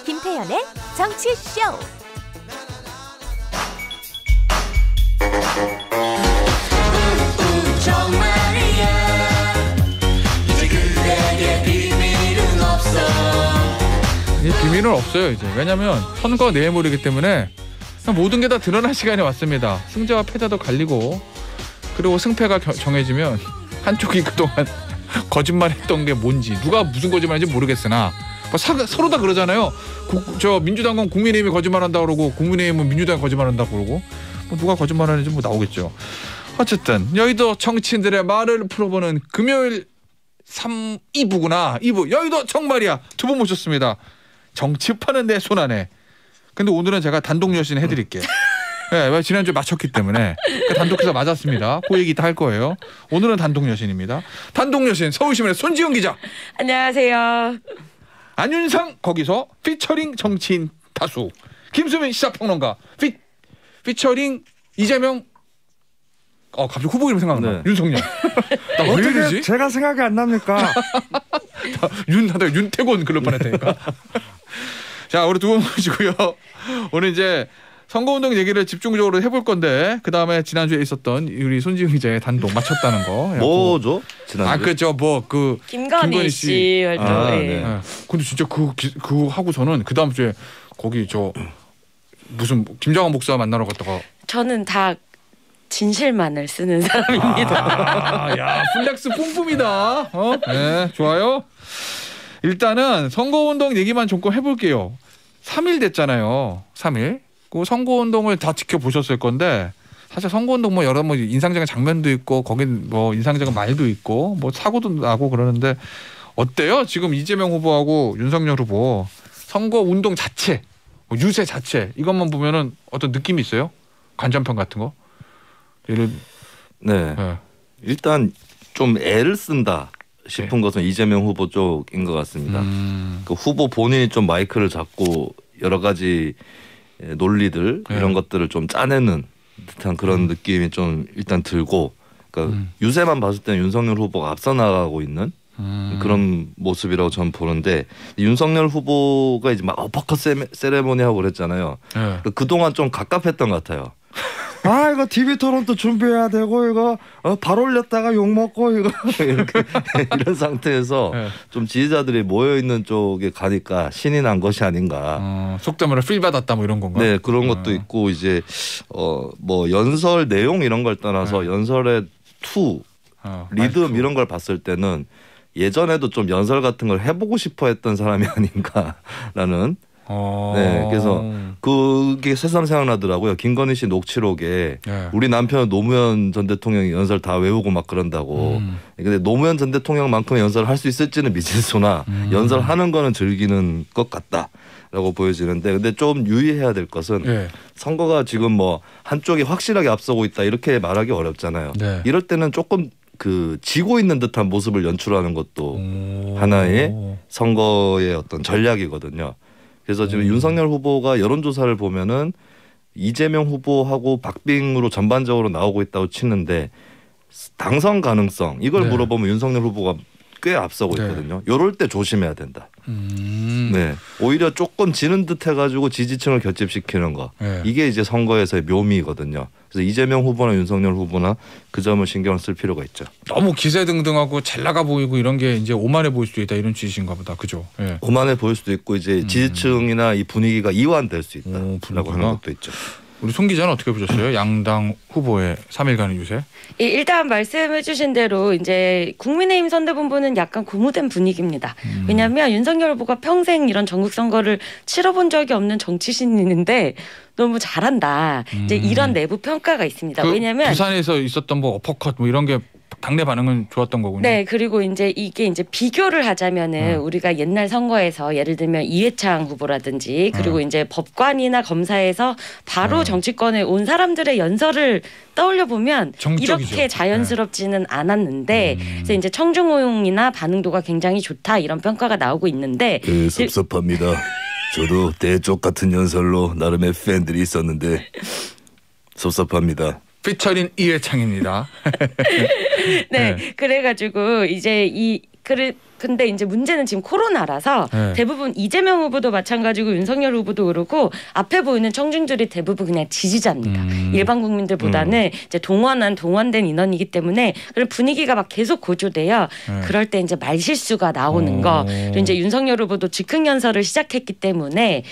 김태현의 정치쇼. 비밀은 없어요 이제. 왜냐면 선거 내물이기 때문에 모든 게 다 드러날 시간이 왔습니다. 승자와 패자도 갈리고, 그리고 승패가 정해지면 한쪽이 그동안 거짓말했던 게 뭔지, 누가 무슨 거짓말인지 모르겠으나 서로 다 그러잖아요. 저 민주당은 국민의힘이 거짓말한다 그러고, 국민의힘은 민주당이 거짓말한다 그러고, 누가 거짓말하는지 나오겠죠. 어쨌든 여의도 정치인들의 말을 풀어보는 금요일 2부구나. 2부 여의도 정말이야 두 분 모셨습니다. 정치 파는 내 손 안에. 근데 오늘은 제가 단독 여신 해드릴게요. 네, 지난주에 맞췄기 때문에 단독해서 맞았습니다. 그 얘기 다 할 거예요. 오늘은 단독 여신입니다. 단독 여신 서울신문의 손지훈 기자. 안녕하세요. 안윤상 거기서 피처링 정치인 다수. 김수민 시사평론가 피처링 이재명. 갑자기 후보 이름 생각나. 네. 윤석열. 나 왜 이러지? 제가 생각이 안 납니까? 윤태곤 그럴 뻔했다니까. 자, 우리 두 분 모시고요. 오늘 이제 선거운동 얘기를 집중적으로 해볼 건데, 그 다음에 지난주에 있었던 우리 손지훈 기자의 단독 맞췄다는 거. 뭐죠? 지난주? 김건희 씨 활동. 네. 근데 진짜 그거 하고서는 그 다음 주에 거기 무슨 김장한 목사 만나러 갔다가. 저는 다 진실만을 쓰는 사람입니다. 야, 플렉스 뿜뿜이다. 네, 좋아요. 일단은 선거운동 얘기만 조금 해볼게요. 3일 됐잖아요. 3일. 그 선거운동을 다 지켜보셨을 건데, 사실 선거운동 여러 인상적인 장면도 있고, 거긴 인상적인 말도 있고, 사고도 나고 그러는데, 어때요? 지금 이재명 후보하고 윤석열 후보 선거운동 자체, 유세 자체, 이것만 보면은 어떤 느낌이 있어요? 관전평 같은 거? 네. 일단 좀 애를 쓴다 싶은 것은 이재명 후보 쪽인 것 같습니다. 그 후보 본인이 좀 마이크를 잡고 여러 가지 논리들 이런 것들을 좀 짜내는 듯한 그런 느낌이 좀 일단 들고, 그러니까 유세만 봤을 때는 윤석열 후보가 앞서 나가고 있는 그런 모습이라고 저는 보는데, 윤석열 후보가 이제 막 어퍼컷 세레모니 하고 그랬잖아요. 그동안 좀 갑갑했던 것 같아요. 이거 TV 토론도 준비해야 되고, 이거 발 올렸다가 욕 먹고, 이거 이렇게 이런 상태에서 좀 지지자들이 모여 있는 쪽에 가니까 신이 난 것이 아닌가. 속담으로 필 받았다 이런 건가? 네, 그런 것도 있고, 이제 연설 내용 이런 걸 떠나서 연설의 리듬 이런 걸 봤을 때는 예전에도 좀 연설 같은 걸 해보고 싶어했던 사람이 아닌가라는. 네, 그래서 그게 새삼 생각나더라고요. 김건희 씨 녹취록에 우리 남편은 노무현 전 대통령이 연설 다 외우고 막 그런다고. 근데 노무현 전 대통령만큼의 연설을 할 수 있을지는 미지수나 연설하는 거는 즐기는 것 같다라고 보여지는데, 근데 좀 유의해야 될 것은 선거가 지금 한쪽이 확실하게 앞서고 있다 이렇게 말하기 어렵잖아요. 이럴 때는 조금 지고 있는 듯한 모습을 연출하는 것도 하나의 선거의 어떤 전략이거든요. 그래서 지금 윤석열 후보가 여론조사를 보면은 이재명 후보하고 박빙으로 전반적으로 나오고 있다고 치는데, 당선 가능성 이걸 물어보면 윤석열 후보가 꽤 앞서고 있거든요. 이럴 때 조심해야 된다. 네, 오히려 조금 지는 듯 해가지고 지지층을 결집시키는 거, 이게 이제 선거에서의 묘미거든요. 그래서 이재명 후보나 윤석열 후보나 그 점을 신경을 쓸 필요가 있죠. 너무 기세등등하고 잘 나가 보이고 이런 게 이제 오만해 보일 수도 있다, 이런 취지인가 보다. 그죠? 오만해 보일 수도 있고, 이제 지지층이나 이 분위기가 이완될 수 있다라고 하는 것도 있죠. 우리 손 기자는 어떻게 보셨어요? 양당 후보의 3일간의 유세? 일단 말씀해 주신 대로 이제 국민의힘 선대본부는 약간 고무된 분위기입니다. 왜냐하면 윤석열 후보가 평생 이런 전국 선거를 치러본 적이 없는 정치신인인데 너무 잘한다. 이제 이런 내부 평가가 있습니다. 왜냐하면 부산에서 있었던 어퍼컷 이런 게 당내 반응은 좋았던 거군요. 네, 그리고 이게 비교를 하자면은 우리가 옛날 선거에서 예를 들면 이해창 후보라든지, 그리고 이제 법관이나 검사에서 바로 정치권에 온 사람들의 연설을 떠올려 보면 이렇게 자연스럽지는 않았는데, 그래서 이제 청중호응이나 반응도가 굉장히 좋다, 이런 평가가 나오고 있는데. 섭섭합니다. 저도 대쪽 같은 연설로 나름의 팬들이 있었는데 섭섭합니다. 피처링 이해창입니다. 네, 그래가지고 이제 근데 이제 문제는 지금 코로나라서 네. 대부분 이재명 후보도 마찬가지고 윤석열 후보도 그렇고 앞에 보이는 청중들이 대부분 그냥 지지자입니다. 일반 국민들보다는 이제 동원된 인원이기 때문에 그런 분위기가 막 계속 고조돼요. 그럴 때 이제 말실수가 나오는 거. 그리고 이제 윤석열 후보도 즉흥 연설을 시작했기 때문에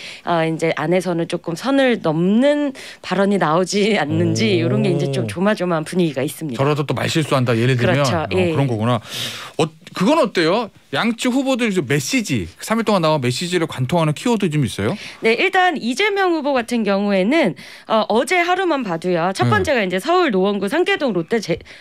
이제 안에서는 조금 선을 넘는 발언이 나오지 않는지 이런 게 이제 좀 조마조마한 분위기가 있습니다. 저라도 또 말실수한다 예를 들면 그렇죠. 예. 그런 거구나. 그건 어때요? 양측 후보들 메시지 3일 동안 나온 메시지를 관통하는 키워드 좀 있어요? 네, 일단 이재명 후보 같은 경우에는 어제 하루만 봐도요. 첫 번째가 이제 서울 노원구 상계동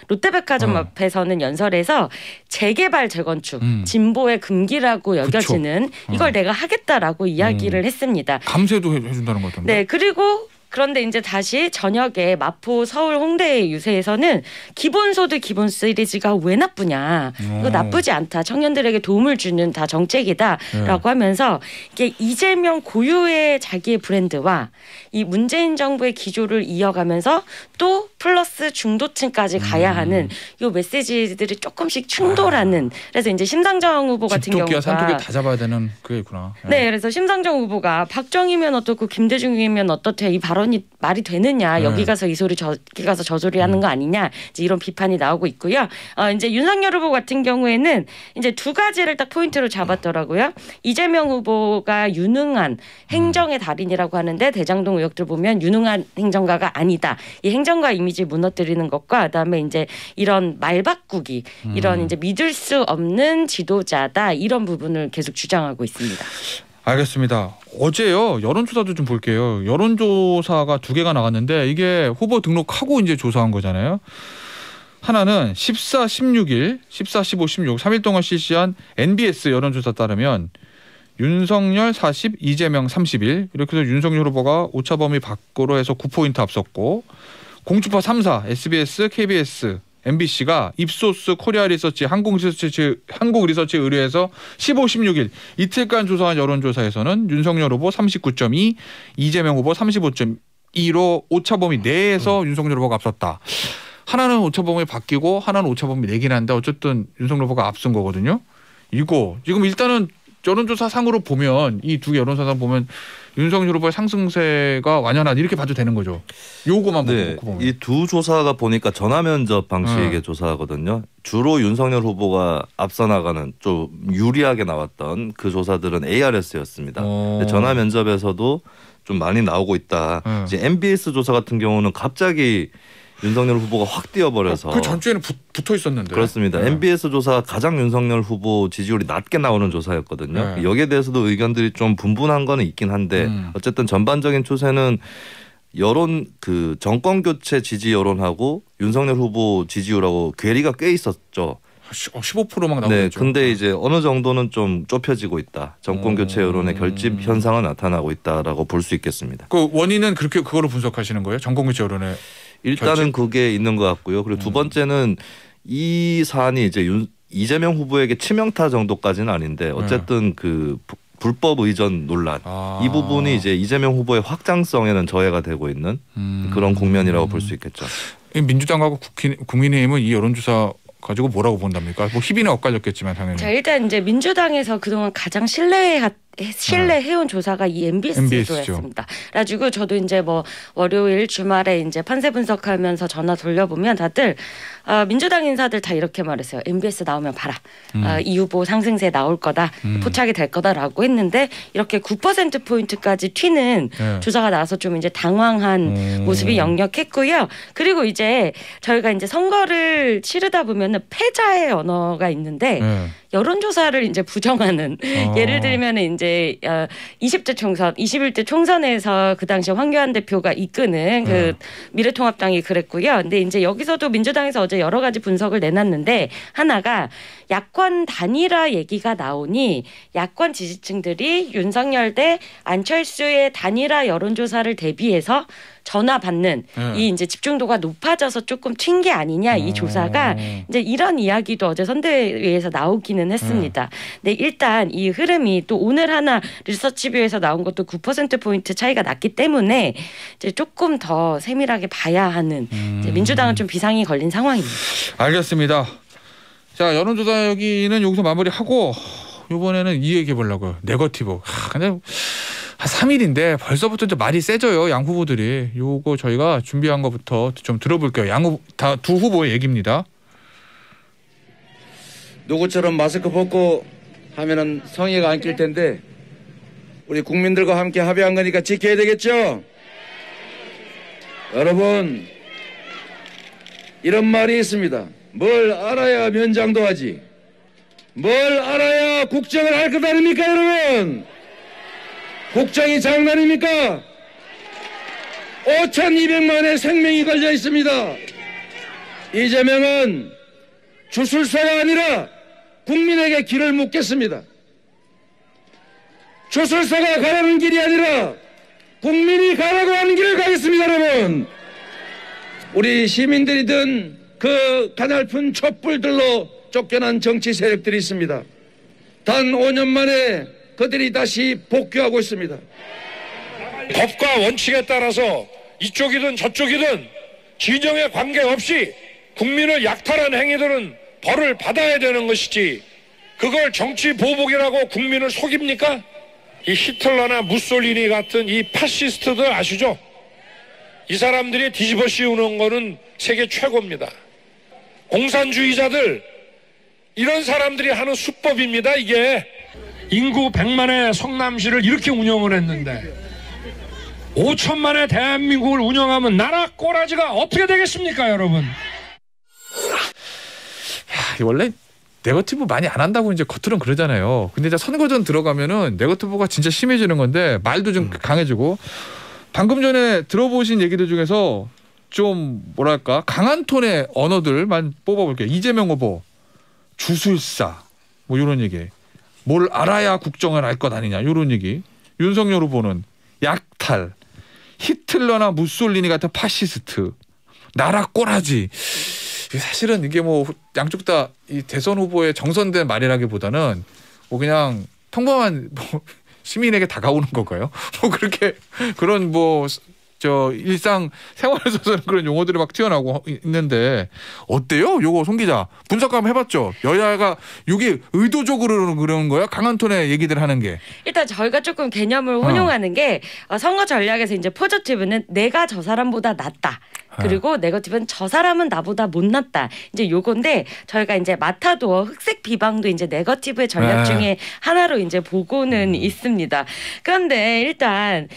롯데백화점 앞에서는 연설에서 재개발 재건축 진보의 금기라고 여겨지는 이걸 내가 하겠다라고 이야기를 했습니다. 감세도 해준다는 것 같은데. 네, 그리고 그런데 이제 다시 저녁에 마포 서울 홍대 유세에서는 기본소득 기본 시리즈가 왜 나쁘냐. 이거 나쁘지 않다. 청년들에게 도움을 주는 다 정책이다라고 하면서 이게 이재명 고유의 자기의 브랜드와 이 문재인 정부의 기조를 이어가면서 또 플러스 중도층까지 가야 하는 이 메시지들이 조금씩 충돌하는. 그래서 이제 심상정 후보 같은 경우가 산토끼 다 잡아야 되는 그게 있구나. 네, 그래서 심상정 후보가 박정희면 어떻고 김대중이면 어떻대 이 발언이 말이 되느냐. 여기 가서 이 소리 저기 가서 저 소리 하는 거 아니냐. 이제 이런 비판이 나오고 있고요. 이제 윤석열 후보 같은 경우에는 이제 두 가지를 딱 포인트로 잡았더라고요. 이재명 후보가 유능한 행정의 달인이라고 하는데 대장동 의혹들 보면 유능한 행정가가 아니다. 이 행정가 이미지 무너뜨리는 것과 그다음에 이제 이런 말바꾸기, 이런 이제 믿을 수 없는 지도자다. 이런 부분을 계속 주장하고 있습니다. 알겠습니다. 어제요 여론조사도 좀 볼게요. 여론조사가 2개가 나갔는데 이게 후보 등록하고 이제 조사한 거잖아요. 하나는 14, 16일, 14, 15, 16 3일 동안 실시한 NBS 여론조사 따르면 윤석열 40, 이재명 31 이렇게 해서 윤석열 후보가 오차 범위 밖으로 해서 9포인트 앞섰고 공주파 3사, SBS, KBS, MBC가 입소스, 코리아 리서치, 한국 리서치 의뢰해서 15, 16일 이틀간 조사한 여론조사에서는 윤석열 후보 39.2, 이재명 후보 35.2로 오차범위 내에서 윤석열 후보가 앞섰다. 하나는 오차범위 바뀌고 하나는 오차범위 내긴 한데 어쨌든 윤석열 후보가 앞선 거거든요. 이거 지금 일단은 여론조사 상으로 보면 이 두 개 여론조사 보면 윤석열 후보의 상승세가 완연하다 이렇게 봐도 되는 거죠. 요거만 놓고 보면. 이 두 조사가 보니까 전화면접 방식의 조사거든요. 주로 윤석열 후보가 앞서 나가는 좀 유리하게 나왔던 그 조사들은 ARS였습니다. 전화면접에서도 좀 많이 나오고 있다. 이제 MBS 조사 같은 경우는 갑자기 윤석열 후보가 확 뛰어버려서 그 전주에는 붙어 있었는데. 그렇습니다. MBS 조사 가장 윤석열 후보 지지율이 낮게 나오는 조사였거든요. 여기에 대해서도 의견들이 좀 분분한 거는 있긴 한데 어쨌든 전반적인 추세는 여론 그 정권 교체 지지 여론하고 윤석열 후보 지지율하고 괴리가 꽤 있었죠. 15% 막 나오죠. 네, 근데 이제 어느 정도는 좀 좁혀지고 있다. 정권 교체 여론의 결집 현상은 나타나고 있다라고 볼 수 있겠습니다. 그 원인은 그렇게 그거로 분석하시는 거예요? 정권 교체 여론의 일단은 결집? 그게 있는 것 같고요. 그리고 두 번째는 이 사안이 이제 이재명 후보에게 치명타 정도까지는 아닌데 어쨌든 그 불법 의전 논란 이 부분이 이제 이재명 후보의 확장성에는 저해가 되고 있는 그런 국면이라고 볼 수 있겠죠. 민주당하고 국민의힘은 이 여론조사 가지고 뭐라고 본답니까? 뭐 희비는 엇갈렸겠지만 당연히. 자, 일단 이제 민주당에서 그동안 가장 신뢰해온 조사가 이 MBS조였습니다. 그래가지고 저도 이제 뭐 월요일 주말에 이제 판세 분석하면서 전화 돌려보면 다들 민주당 인사들 다 이렇게 말했어요. MBS 나오면 봐라. 이 후보 상승세 나올 거다. 포착이 될 거다라고 했는데 이렇게 9%포인트까지 튀는 조사가 나와서 좀 이제 당황한 모습이 역력했고요. 그리고 이제 저희가 이제 선거를 치르다 보면은 패자의 언어가 있는데 여론조사를 이제 부정하는 예를 들면 이제 20대 총선, 21대 총선에서 그 당시 황교안 대표가 이끄는 그 미래통합당이 그랬고요. 근데 이제 여기서도 민주당에서 어제 여러 가지 분석을 내놨는데 하나가 야권 단일화 얘기가 나오니 야권 지지층들이 윤석열 대 안철수의 단일화 여론조사를 대비해서 전화 받는 이 이제 집중도가 높아져서 조금 튄 게 아니냐 이 조사가 이제 이런 이야기도 어제 선대위에서 나오기는 했습니다. 근데 일단 이 흐름이 또 오늘 하나 리서치뷰에서 나온 것도 9%포인트 차이가 났기 때문에 이제 조금 더 세밀하게 봐야 하는 이제 민주당은 좀 비상이 걸린 상황입니다. 알겠습니다. 자, 여론조사 여기는 여기서 마무리하고 이번에는 이 얘기해 보려고요. 네거티브. 근데 한 3일인데 벌써부터 이제 말이 세져요. 양 후보들이. 요거 저희가 준비한 거부터 좀 들어볼게요. 양 후보 다 두 후보의 얘기입니다. 누구처럼 마스크 벗고 하면은 성의가 안 낄 텐데 우리 국민들과 함께 합의한 거니까 지켜야 되겠죠? 여러분, 이런 말이 있습니다. 뭘 알아야 면장도 하지. 뭘 알아야 국정을 할 것 아닙니까, 여러분? 국정이 장난입니까? 5,200만의 생명이 걸려 있습니다. 이재명은 주술사가 아니라 국민에게 길을 묻겠습니다. 주술사가 가라는 길이 아니라 국민이 가라고 하는 길을 가겠습니다, 여러분. 우리 시민들이든 그 가냘픈 촛불들로 쫓겨난 정치 세력들이 있습니다. 단 5년 만에 그들이 다시 복귀하고 있습니다. 법과 원칙에 따라서 이쪽이든 저쪽이든 진영에 관계없이 국민을 약탈한 행위들은 벌을 받아야 되는 것이지 그걸 정치 보복이라고 국민을 속입니까? 이 히틀러나 무솔리니 같은 이 파시스트들 아시죠? 이 사람들이 뒤집어 씌우는 거는 세계 최고입니다. 공산주의자들 이런 사람들이 하는 수법입니다. 이게 인구 100만의 성남시를 이렇게 운영을 했는데 5천만의 대한민국을 운영하면 나라 꼬라지가 어떻게 되겠습니까, 여러분? 원래 네거티브 많이 안 한다고 이제 겉으로는 그러잖아요. 근데 이제 선거전 들어가면은 네거티브가 진짜 심해지는 건데 말도 좀 강해지고 방금 전에 들어보신 얘기들 중에서 좀 뭐랄까 강한 톤의 언어들만 뽑아볼게요. 이재명 후보 주술사 뭐 이런 얘기. 뭘 알아야 국정을 알 것 아니냐 이런 얘기. 윤석열 후보는 약탈, 히틀러나 무솔리니 같은 파시스트, 나라 꼬라지. 사실은 이게 뭐 양쪽 다 이 대선 후보의 정선된 말이라기보다는 뭐 그냥 평범한 뭐 시민에게 다가오는 건가요? 뭐 그렇게 그런 뭐 저 일상 생활에서는 그런 용어들이 막 튀어나오고 있는데 어때요? 요거 송 기자 분석 한번 해봤죠? 여야가 이게 의도적으로 그런 거야? 강한 톤의 얘기들 하는 게. 일단 저희가 조금 개념을 혼용하는 게 선거 전략에서 이제 포지티브는 내가 저 사람보다 낫다. 그리고 네거티브는 저 사람은 나보다 못났다. 이제 요건데 저희가 이제 마타도어 흑색 비방도 이제 네거티브의 전략 중에 하나로 이제 보고는 있습니다. 그런데 일단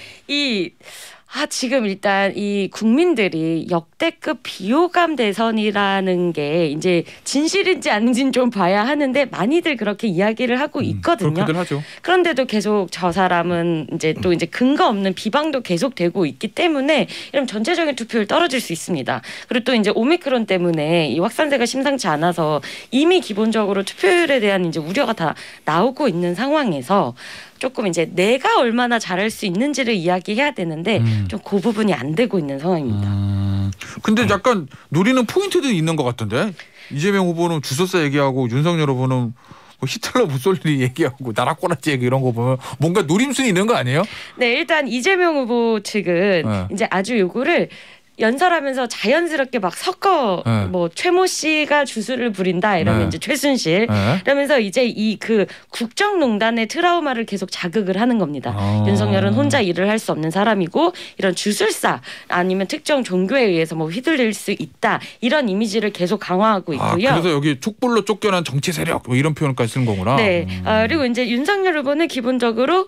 지금 일단 이 국민들이 역대급 비호감 대선이라는 게 이제 진실인지 아닌지는 좀 봐야 하는데 많이들 그렇게 이야기를 하고 있거든요. 그렇게들 하죠. 그런데도 계속 저 사람은 이제 또 이제 근거 없는 비방도 계속되고 있기 때문에 이런 전체적인 투표율 떨어질 수 있습니다. 그리고 또 이제 오미크론 때문에 이 확산세가 심상치 않아서 이미 기본적으로 투표율에 대한 이제 우려가 다 나오고 있는 상황에서 조금 이제 내가 얼마나 잘할 수 있는지를 이야기해야 되는데 좀 그 부분이 안 되고 있는 상황입니다. 근데 약간 노리는 포인트도 있는 것 같던데 이재명 후보는 주술사 얘기하고 윤석열 후보는 뭐 히틀러 무솔리니 얘기하고 나라 꼬라지 얘기 이런 거 보면 뭔가 노림수는 있는 거 아니에요? 네, 일단 이재명 후보 측은 이제 아주 요거를 연설하면서 자연스럽게 막 섞어 뭐 최모 씨가 주술을 부린다 이러면 이제 최순실 이러면서 이제 이 그 국정농단의 트라우마를 계속 자극을 하는 겁니다. 윤석열은 혼자 일을 할 수 없는 사람이고 이런 주술사 아니면 특정 종교에 의해서 뭐 휘둘릴 수 있다 이런 이미지를 계속 강화하고 있고요. 그래서 여기 촛불로 쫓겨난 정치 세력 뭐 이런 표현까지 쓰는 거구나. 네. 그리고 이제 윤석열 후보는 기본적으로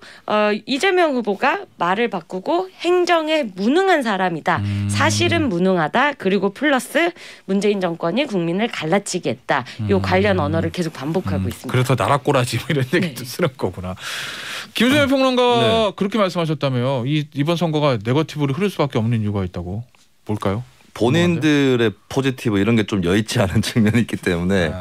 이재명 후보가 말을 바꾸고 행정에 무능한 사람이다. 사실은 무능하다. 그리고 플러스 문재인 정권이 국민을 갈라치게 했다. 요 관련 언어를 계속 반복하고 있습니다. 그래서 나라 꼬라지 뭐 이런 얘기도 쓰는 거구나. 김수현 평론가가 그렇게 말씀하셨다며요. 이번 선거가 네거티브로 흐를 수밖에 없는 이유가 있다고. 뭘까요? 본인들의 포지티브 이런 게 좀 여의치 않은 측면이 있기 때문에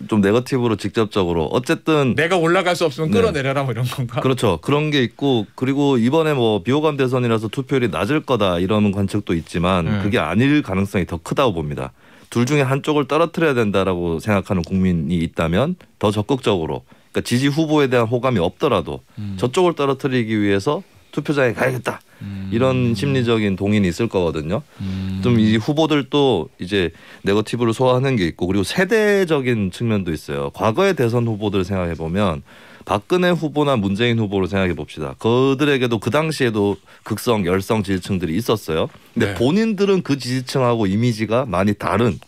좀 네거티브로 직접적으로 어쨌든 내가 올라갈 수 없으면 끌어내려라 뭐 이런 건가? 그렇죠. 그런 게 있고 그리고 이번에 뭐 비호감 대선이라서 투표율이 낮을 거다 이런 관측도 있지만 그게 아닐 가능성이 더 크다고 봅니다. 둘 중에 한쪽을 떨어뜨려야 된다라고 생각하는 국민이 있다면 더 적극적으로 그러니까 지지 후보에 대한 호감이 없더라도 저쪽을 떨어뜨리기 위해서 투표장에 가야겠다. 이런 심리적인 동인이 있을 거거든요. 좀 이 후보들도 이제 네거티브를 소화하는 게 있고 그리고 세대적인 측면도 있어요. 과거의 대선 후보들을 생각해 보면 박근혜 후보나 문재인 후보를 생각해 봅시다. 그들에게도 그 당시에도 극성, 열성 지지층들이 있었어요. 근데 네. 본인들은 그 지지층하고 이미지가 많이 다른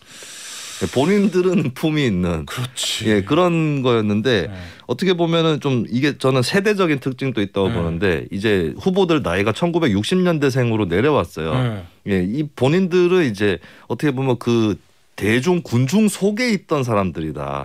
본인들은 품이 있는 그렇지. 예, 그런 거였는데 네. 어떻게 보면은 좀 이게 저는 세대적인 특징도 있다고 보는데 이제 후보들 나이가 1960년대생으로 내려왔어요. 네. 예, 이 본인들은 이제 어떻게 보면 그 대중 군중 속에 있던 사람들이다.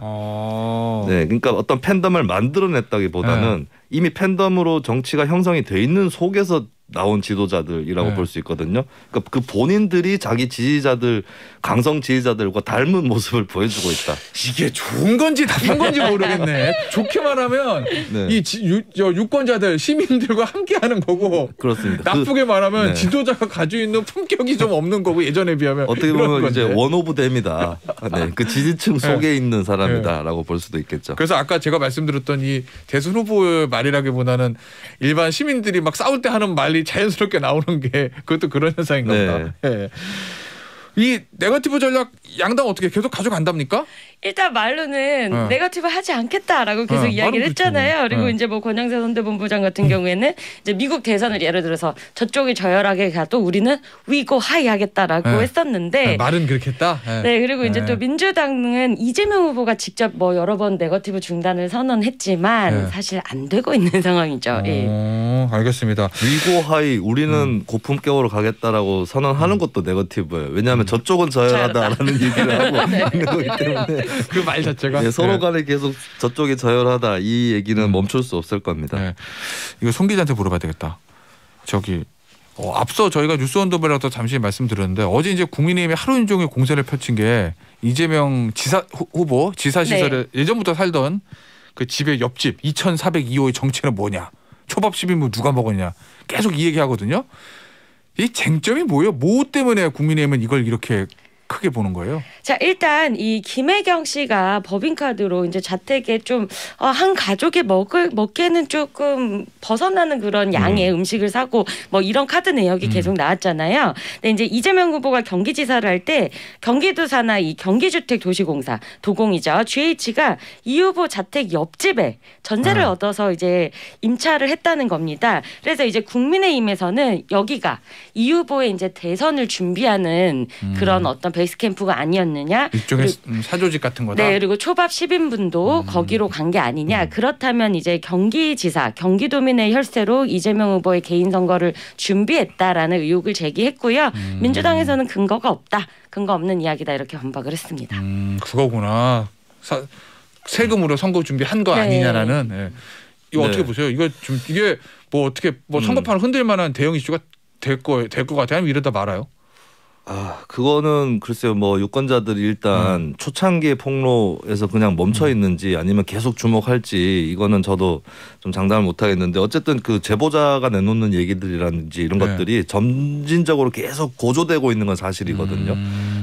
네, 그러니까 어떤 팬덤을 만들어냈다기보다는 이미 팬덤으로 정치가 형성이 돼 있는 속에서 나온 지도자들이라고 볼 수 있거든요. 그러니까 그 본인들이 자기 지지자들, 강성 지지자들과 닮은 모습을 보여주고 있다. 이게 좋은 건지 나쁜 건지 모르겠네. 좋게 말하면 네. 이 유권자들, 시민들과 함께하는 거고 그렇습니다. 나쁘게 말하면 네. 지도자가 가지고 있는 품격이 좀 없는 거고 예전에 비하면 어떻게 보면 이제 원 오브 댐이다. 네, 그 지지층 속에 있는 사람이다라고 볼 수도 있겠죠. 그래서 아까 제가 말씀드렸던 이 대선 후보의 말이라기보다는 일반 시민들이 막 싸울 때 하는 말이 자연스럽게 나오는 게 그것도 그런 현상인가 보다. 네. 이 네거티브 전략 양당 어떻게 계속 가져간답니까? 일단 말로는 네거티브 하지 않겠다라고 계속 이야기를 했잖아요. 그리고 이제 뭐 권영세 선대본부장 같은 경우에는 이제 미국 대선을 예를 들어서 저쪽이 저열하게 가도 우리는 위고 하이 하겠다라고 했었는데 말은 그렇게 했다. 네, 그리고 이제 또 민주당은 이재명 후보가 직접 뭐 여러 번 네거티브 중단을 선언했지만 사실 안 되고 있는 상황이죠. 알겠습니다. 위고 하이 우리는 고품격으로 가겠다라고 선언하는 것도 네거티브예요. 왜냐하면 저쪽은 저열하다라는 얘기를 하고 있는 거기 때문에 그 말 자체가 서로 간에 계속 저쪽이 저열하다 이 얘기는 멈출 수 없을 겁니다. 네. 이거 송 기자한테 물어봐야 되겠다. 저기 앞서 저희가 뉴스 언더벨라도 잠시 말씀드렸는데 어제 이제 국민의힘이 하루 종일 공세를 펼친 게 이재명 지사 후보 지사 시설에 예전부터 살던 그 집의 옆집 2402호의 정체는 뭐냐. 초밥 10인분 누가 먹었냐. 계속 이 얘기하거든요. 이 쟁점이 뭐예요? 뭐 때문에 국민의힘은 이걸 이렇게 크게 보는 거예요? 자, 일단 이 김혜경 씨가 법인카드로 이제 자택에 좀 한 가족이 먹기에는 조금 벗어나는 그런 양의 음식을 사고 뭐 이런 카드 내역이 계속 나왔잖아요. 근데 이제 이재명 후보가 경기지사를 할 때 경기도 산하 이 경기주택도시공사 도공이죠. GH가 이 후보 자택 옆집에 전세를 얻어서 이제 임차를 했다는 겁니다. 그래서 이제 국민의힘에서는 여기가 이 후보의 이제 대선을 준비하는 그런 어떤 베이스 캠프가 아니었느냐. 일종의 사조직 같은 거다. 네, 그리고 초밥 10인분도 거기로 간 게 아니냐. 그렇다면 이제 경기지사, 경기도민의 혈세로 이재명 후보의 개인 선거를 준비했다라는 의혹을 제기했고요. 민주당에서는 근거가 없다. 근거 없는 이야기다 이렇게 반박을 했습니다. 그거구나. 세금으로 선거 준비한 거 아니냐라는. 네. 이거 어떻게 보세요? 이거 좀 이게 뭐 어떻게 뭐 선거판을 흔들 만한 대형 이슈가 될 것 같아요? 아니면 이러다 말아요? 그거는 글쎄요. 뭐 유권자들이 일단 초창기의 폭로에서 그냥 멈춰 있는지 아니면 계속 주목할지 이거는 저도 좀 장담을 못 하겠는데 어쨌든 그 제보자가 내놓는 얘기들이라든지 이런 것들이 점진적으로 계속 고조되고 있는 건 사실이거든요.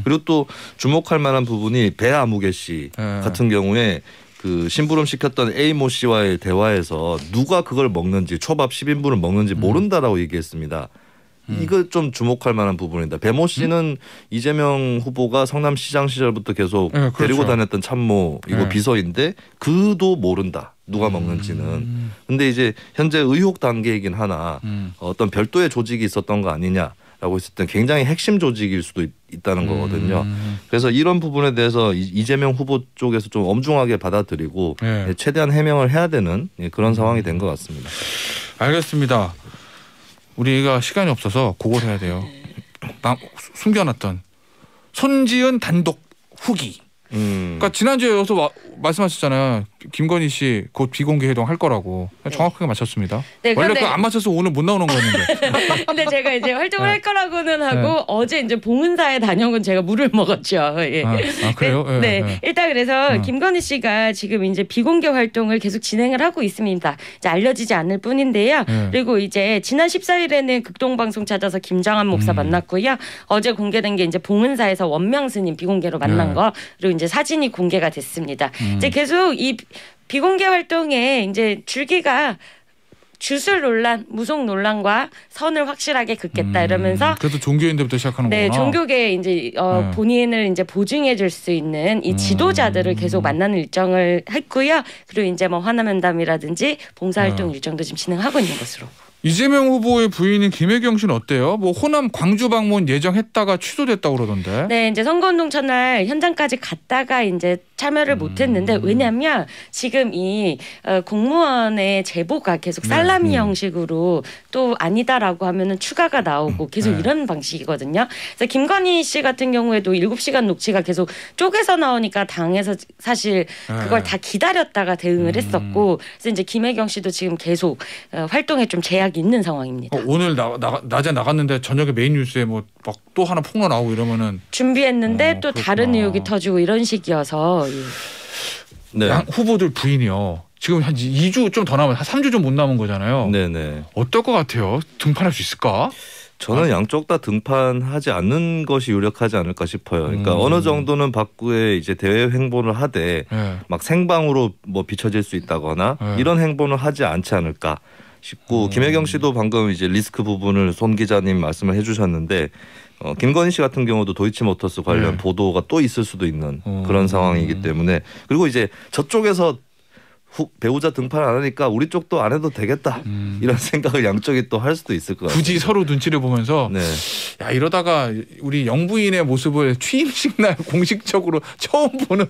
그리고 또 주목할 만한 부분이 배아무개 씨 같은 경우에 그 심부름 시켰던 A모 씨와의 대화에서 누가 그걸 먹는지 초밥 10인분을 먹는지 모른다라고 얘기했습니다. 이거 좀 주목할 만한 부분입니다. 배모 씨는 이재명 후보가 성남시장 시절부터 계속 데리고 다녔던 참모이고 비서인데 그도 모른다. 누가 먹는지는. 근데 이제 현재 의혹 단계이긴 하나 어떤 별도의 조직이 있었던 거 아니냐라고 했을 때 굉장히 핵심 조직일 수도 있다는 거거든요. 그래서 이런 부분에 대해서 이재명 후보 쪽에서 좀 엄중하게 받아들이고 최대한 해명을 해야 되는 그런 상황이 된 것 같습니다. 알겠습니다. 우리가 시간이 없어서 그걸 해야 돼요. 숨겨놨던 손지은 단독 후기. 그러니까 지난주에 여기서 말씀하셨잖아요. 김건희 씨 곧 비공개 회동 할 거라고. 정확하게 맞췄습니다. 네, 원래 그거 안 맞춰서 오늘 못 나오는 거였는데. 근데 제가 이제 활동을 할 거라고는 하고 어제 이제 봉은사에 다녀온 제가 물을 먹었죠. 예. 그래요? 네. 일단 그래서 김건희 씨가 지금 이제 비공개 활동을 계속 진행을 하고 있습니다. 이제 알려지지 않을 뿐인데요. 그리고 이제 지난 14일에는 극동방송 찾아서 김장한 목사 만났고요. 어제 공개된 게 이제 봉은사에서 원명 스님 비공개로 만난 거. 그리고 이제 사진이 공개가 됐습니다. 이제 계속 이 비공개 활동에 이제 줄기가 주술 논란, 무속 논란과 선을 확실하게 긋겠다 이러면서 그래도 종교인들부터 시작하는 거구나. 네, 종교계에 이제 본인을 이제 보증해 줄 수 있는 이 지도자들을 계속 만나는 일정을 했고요. 그리고 이제 뭐 화남연담이라든지 봉사활동 일정도 지금 진행하고 있는 것으로. 이재명 후보의 부인인 김혜경 씨는 어때요? 뭐 호남 광주 방문 예정했다가 취소됐다고 그러던데. 네, 이제 선거운동 첫날 현장까지 갔다가 이제 참여를 못했는데 왜냐하면 지금 이 공무원의 제보가 계속 살라미 형식으로 또 아니다라고 하면은 추가가 나오고 계속 이런 방식이거든요. 그래서 김건희 씨 같은 경우에도 7시간 녹취가 계속 쪼개서 나오니까 당에서 사실 그걸 다 기다렸다가 대응을 했었고, 그래서 이제 김혜경 씨도 지금 계속 활동에 좀 제약이 있는 상황입니다. 오늘 낮에 나갔는데 저녁에 메인 뉴스에 뭐 막 또 하나 폭로 나오고 이러면은 준비했는데 또 그렇구나. 다른 의혹이 터지고 이런 식이어서. 네. 양 후보들 부인이요. 지금 한 2주 좀 더 남은, 한 3주 좀 못 남은 거잖아요. 네네. 어떨 것 같아요? 등판할 수 있을까? 저는 양쪽 다 등판하지 않는 것이 유력하지 않을까 싶어요. 그러니까 어느 정도는 밖에 이제 대외 행보를 하되 막 생방으로 뭐 비춰질 수 있다거나 이런 행보는 하지 않지 않을까 싶고, 김혜경 씨도 방금 이제 리스크 부분을 손 기자님 말씀을 해주셨는데, 김건희 씨 같은 경우도 도이치모터스 관련 보도가 또 있을 수도 있는 그런 상황이기 때문에, 그리고 이제 저쪽에서 배우자 등판 안 하니까 우리 쪽도 안 해도 되겠다 이런 생각을 양쪽이 또 할 수도 있을 것 같아요. 굳이 서로 눈치를 보면서 네. 야, 이러다가 우리 영부인의 모습을 취임식 날 공식적으로 처음 보는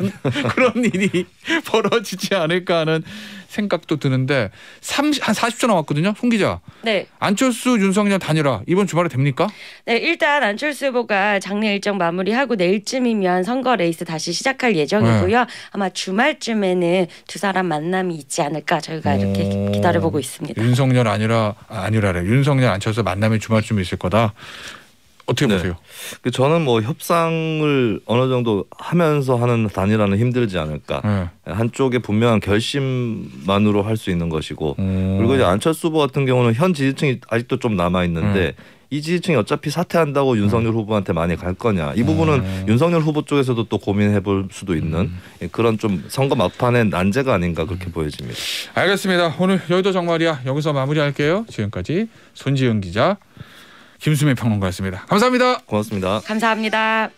그런 일이 벌어지지 않을까 하는 생각도 드는데, 한 40초 남았거든요. 송 기자. 네. 안철수 윤석열 단일화 이번 주말에 됩니까? 네, 일단 안철수 후보가 장례 일정 마무리하고 내일쯤이면 선거 레이스 다시 시작할 예정이고요. 아마 주말쯤에는 두 사람 만남이 있지 않을까 저희가 이렇게 기다려보고 있습니다. 윤석열 아니라래. 윤석열 안철수 만남이 주말쯤에 있을 거다. 어떻게 보세요? 저는 뭐 협상을 어느 정도 하면서 하는 단일화는 힘들지 않을까. 한쪽에 분명한 결심만으로 할 수 있는 것이고, 그리고 이제 안철수 후보 같은 경우는 현 지지층이 아직도 좀 남아 있는데 이 지지층이 어차피 사퇴한다고 윤석열 후보한테 많이 갈 거냐, 이 부분은 윤석열 후보 쪽에서도 또 고민해 볼 수도 있는 그런 좀 선거 막판의 난제가 아닌가 그렇게 보여집니다. 알겠습니다. 오늘 여의도 정말이야 여기서 마무리할게요. 지금까지 손지은 기자, 김수민 평론가였습니다. 감사합니다. 고맙습니다. 감사합니다.